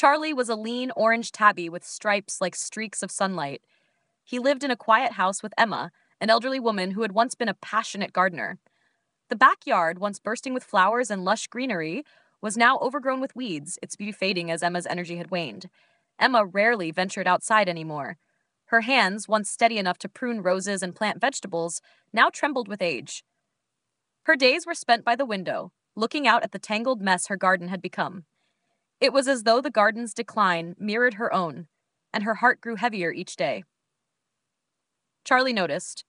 Charlie was a lean orange tabby with stripes like streaks of sunlight. He lived in a quiet house with Emma, an elderly woman who had once been a passionate gardener. The backyard, once bursting with flowers and lush greenery, was now overgrown with weeds, its beauty fading as Emma's energy had waned. Emma rarely ventured outside anymore. Her hands, once steady enough to prune roses and plant vegetables, now trembled with age. Her days were spent by the window, looking out at the tangled mess her garden had become. It was as though the garden's decline mirrored her own, and her heart grew heavier each day. Charlie noticed.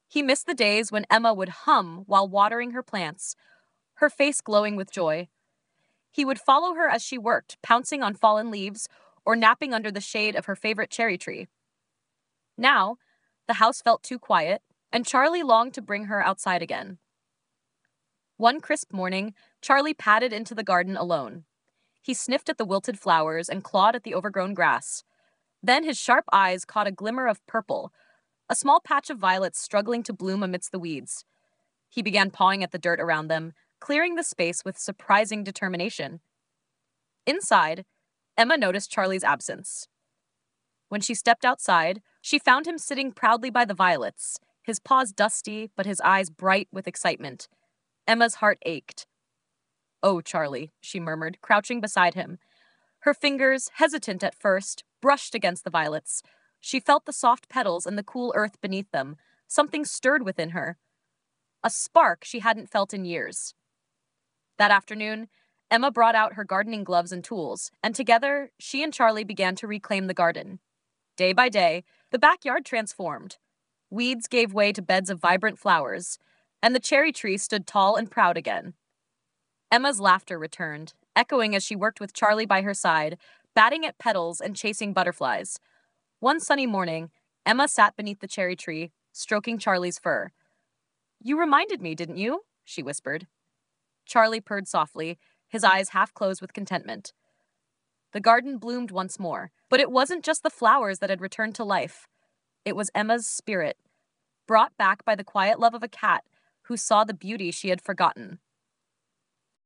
He missed the days when Emma would hum while watering her plants, her face glowing with joy. He would follow her as she worked, pouncing on fallen leaves or napping under the shade of her favorite cherry tree. Now, the house felt too quiet, and Charlie longed to bring her outside again. One crisp morning, Charlie padded into the garden alone. He sniffed at the wilted flowers and clawed at the overgrown grass. Then his sharp eyes caught a glimmer of purple, a small patch of violets struggling to bloom amidst the weeds. He began pawing at the dirt around them, clearing the space with surprising determination. Inside, Emma noticed Charlie's absence. When she stepped outside, she found him sitting proudly by the violets, his paws dusty but his eyes bright with excitement. Emma's heart ached. "Oh, Charlie," she murmured, crouching beside him. Her fingers, hesitant at first, brushed against the violets. She felt the soft petals and the cool earth beneath them. Something stirred within her. A spark she hadn't felt in years. That afternoon, Emma brought out her gardening gloves and tools, and together, she and Charlie began to reclaim the garden. Day by day, the backyard transformed. Weeds gave way to beds of vibrant flowers, and the cherry tree stood tall and proud again. Emma's laughter returned, echoing as she worked with Charlie by her side, batting at petals and chasing butterflies. One sunny morning, Emma sat beneath the cherry tree, stroking Charlie's fur. "You reminded me, didn't you?" she whispered. Charlie purred softly, his eyes half closed with contentment. The garden bloomed once more, but it wasn't just the flowers that had returned to life. It was Emma's spirit, brought back by the quiet love of a cat who saw the beauty she had forgotten.